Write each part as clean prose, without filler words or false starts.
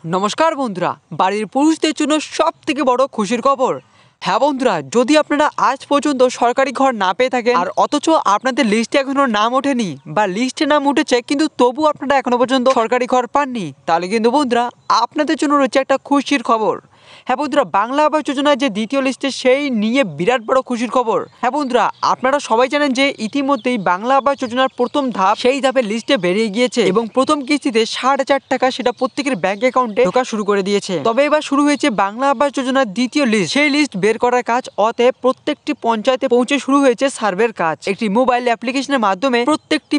নমস্কার বন্ধুরা, বাড়ির পুরুষদের জন্য সবথেকে বড় খুশির খবর। হ্যাঁ বন্ধুরা, যদি আপনারা আজ পর্যন্ত সরকারি ঘর না পেয়ে থাকেন আর অথচ আপনাদের লিস্টে এখনো নাম ওঠেনি বা লিস্টে নাম উঠেছে কিন্তু তবু আপনারা এখনো পর্যন্ত সরকারি ঘর পাননি, তাহলে কিন্তু বন্ধুরা আপনাদের জন্য রয়েছে একটা খুশির খবর। হ্যাঁ বন্ধুরা, বাংলা আবাস যোজনার যে দ্বিতীয় লিস্টে সেই নিয়ে বিরাট বড় খুশির খবর। হ্যাঁ বন্ধুরা, আপনারা সবাই জানেন যে ইতিমধ্যেই বাংলা আবাস যোজনার প্রথম ধাপ সেই ধাপের লিস্টে বেরিয়ে গিয়েছে এবং প্রথম কিস্তিতে 60,000 টাকা সেটা প্রত্যেকের ব্যাংক অ্যাকাউন্টে ঢোকা শুরু করে দিয়েছে। তবে এবার শুরু হয়েছে বাংলা আবাস যোজনার দ্বিতীয় লিস্ট, সেই লিস্ট বের করার কাজ। অতএব প্রত্যেকটি পঞ্চায়েতে পৌঁছে শুরু হয়েছে সার্ভের কাজ। একটি মোবাইল অ্যাপ্লিকেশনের মাধ্যমে প্রত্যেকটি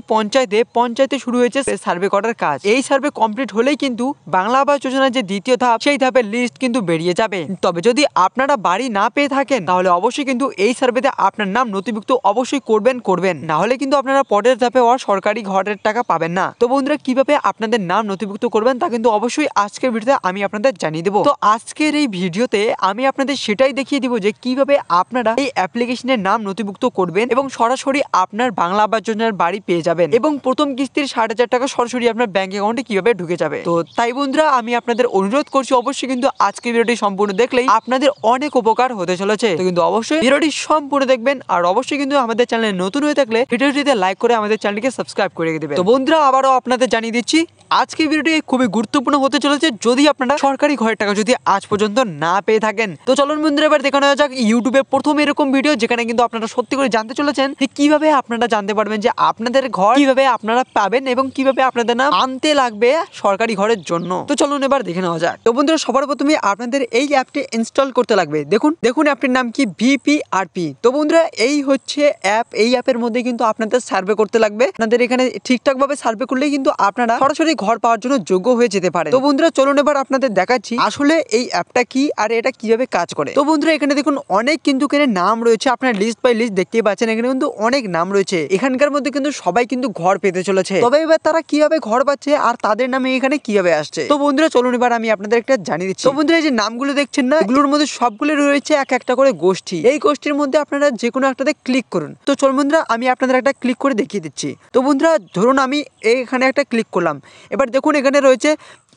পঞ্চায়েতে শুরু হয়েছে সার্ভে করার কাজ। এই সার্ভে কমপ্লিট হলেই কিন্তু বাংলা আবাস যোজনার যে দ্বিতীয় ধাপ সেই ধাপের লিস্ট কিন্তু বেরিয়ে যাবে। তবে যদি আপনারা বাড়ি না পেয়ে থাকেন তাহলে অবশ্যই কিন্তু এই সার্ভেতে আপনার নাম নথিভুক্ত অবশ্যই করবেন, না হলে কিন্তু আপনারা পরের ধাপে সরকারি ঘরের টাকা পাবেন না। তো বন্ধুরা, কিভাবে আপনাদের নাম নথিভুক্ত করবেন তা কিন্তু অবশ্যই আজকের ভিডিওতে আমি আপনাদের জানিয়ে দেবো। তো আজকের এই ভিডিওতে আমি আপনাদের সেটাই দেখিয়ে দিব যে কিভাবে আপনারা এই অ্যাপ্লিকেশনের নাম নথিভুক্ত করবেন এবং সরাসরি আপনার বাংলা আবাস যোজনার বাড়ি পেয়ে যাবেন এবং প্রথম কিস্তির 60,000 টাকা সরাসরি আপনার ব্যাংক অ্যাকাউন্টে কিভাবে ঢুকে যাবে। তো তাই বন্ধুরা, আমি আপনাদের অনুরোধ করছি অবশ্যই কিন্তু আজকের ভিডিওটি সম্পূর্ণ দেখলেই আপনাদের অনেক উপকার হতে চলেছে। তো কিন্তু অবশ্যই ভিডিওটি সম্পূর্ণ দেখবেন আর অবশ্যই কিন্তু আমাদের চ্যানেলে নতুন হয়ে থাকলে ভিডিওটিতে লাইক করে আমাদের চ্যানেলটিকে সাবস্ক্রাইব করে দিবেন। তো বন্ধুরা, আবারও আপনাদের জানিয়ে দিচ্ছি আজকের ভিডিওটি খুবই গুরুত্বপূর্ণ হতে চলেছে যদি আপনারা সরকারি ঘরের টাকা যদি আজ পর্যন্ত না পেয়ে থাকেন। তো চলুন বন্ধুরা, এবার দেখানো যাক ইউটিউবে প্রথম এরকম ভিডিও যেখানে কিন্তু আপনারা সত্যি করে জানতে চলেছেন যে কিভাবে আপনারা জানতে পারবেন যে আপনাদের ঘর কিভাবে আপনারা পাবেন এবং কিভাবে আপনাদের নাম আনতে লাগবে সরকারি ঘরের জন্য। তো চলুন এবার দেখে নেওয়া যাক। তো বন্ধুরা, সবার প্রথমে আপনাদের এই অ্যাপটি ইনস্টল করতে লাগবে। দেখুন অ্যাপটির নাম কি, ভিপিআরপি। তো বন্ধুরা, এই হচ্ছে অ্যাপ। এই অ্যাপের মধ্যে কিন্তু আপনাদের সার্ভে করতে লাগবে। আপনাদের এখানে ঠিকঠাক ভাবে সার্ভে করলেই কিন্তু আপনারা সরাসরি ঘর পাওয়ার জন্য যোগ্য হয়ে যেতে পারে। তো বন্ধুরা, চলুন এবার আপনাদের দেখাচ্ছি আসলে এই অ্যাপটা কি আর এটা কিভাবে কাজ করে। তো বন্ধুরা, এখানে দেখুন অনেক কিন্তু এখানে নাম রয়েছে। আপনার লিস্ট বাই লিস্ট দেখতেই পাচ্ছেন, এখানে কিন্তু অনেক নাম রয়েছে। এখানকার মধ্যে কিন্তু সবাই কিন্তু ঘর পেতে চলেছে। তবে এবার তারা কিভাবে ঘর পাচ্ছে আর তাদের নামে এখানে কিভাবে আসছে। তো বন্ধুরা, চলুন এবার আমি আপনাদের একটা জানিয়ে দিচ্ছি। তো বন্ধুরা, এই যে নামগুলো দেখছেন না, এগুলোর মধ্যে সবগুলো রয়েছে এক একটা করে গোষ্ঠী। এই গোষ্ঠীর মধ্যে আপনারা যে কোনো একটাতে ক্লিক করুন। তো চলুন বন্ধুরা, আমি আপনাদের একটা ক্লিক করে দেখিয়ে দিচ্ছি। তো বন্ধুরা, ধরুন আমি এখানে একটা ক্লিক করলাম। এবার দেখুন এখানে রয়েছে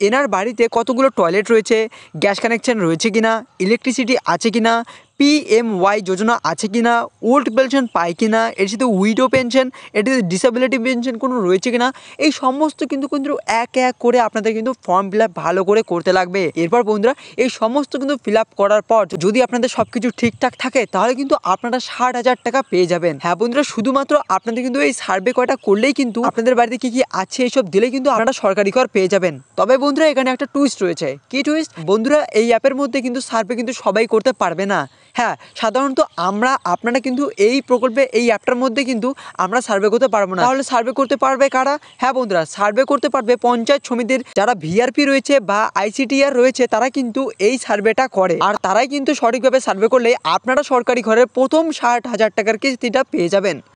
এনার বাড়িতে কতগুলো টয়লেট রয়েছে, গ্যাস কানেকশন রয়েছে কিনা, ইলেকট্রিসিটি আছে কিনা, PMY যোজনা আছে কিনা, ওল্ড পেনশন পায় কিনা, এর সাথে উইডো পেনশন, এটিতে ডিসেবিলিটি পেনশন কোনো রয়েছে কিনা, এই সমস্ত কিন্তু এক এক করে আপনাদের কিন্তু ফর্ম ফিল আপ ভালো করে করতে লাগবে। এরপর বন্ধুরা, এই সমস্ত কিন্তু ফিল আপ করার পর যদি আপনাদের সবকিছু ঠিকঠাক থাকে তাহলে কিন্তু আপনারা 60,000 টাকা পেয়ে যাবেন। হ্যাঁ বন্ধুরা, শুধুমাত্র আপনাদের কিন্তু এই সার্ভে কয়টা করলেই কিন্তু আপনাদের বাড়িতে কি কি আছে এইসব দিলেই কিন্তু আপনারা সরকারি ঘর পেয়ে যাবেন। তবে বন্ধুরা, এখানে একটা টুইস্ট রয়েছে। কি টুইস্ট? বন্ধুরা, এই অ্যাপের মধ্যে কিন্তু সার্ভে কিন্তু সবাই করতে পারবে না। হ্যাঁ, সাধারণত আপনারা কিন্তু এই প্রকল্পে এই অ্যাপটার মধ্যে কিন্তু আমরা সার্ভে করতে পারবো না। তাহলে সার্ভে করতে পারবে কারা? হ্যাঁ বন্ধুরা, সার্ভে করতে পারবে পঞ্চায়েত সমিতির যারা ভিআরপি রয়েছে বা ICTR রয়েছে, তারা কিন্তু এই সার্ভেটা করে আর তারাই কিন্তু সঠিকভাবে সার্ভে করলে আপনারা সরকারি ঘরের প্রথম 60,000 টাকার কিস্তিটা পেয়ে যাবেন।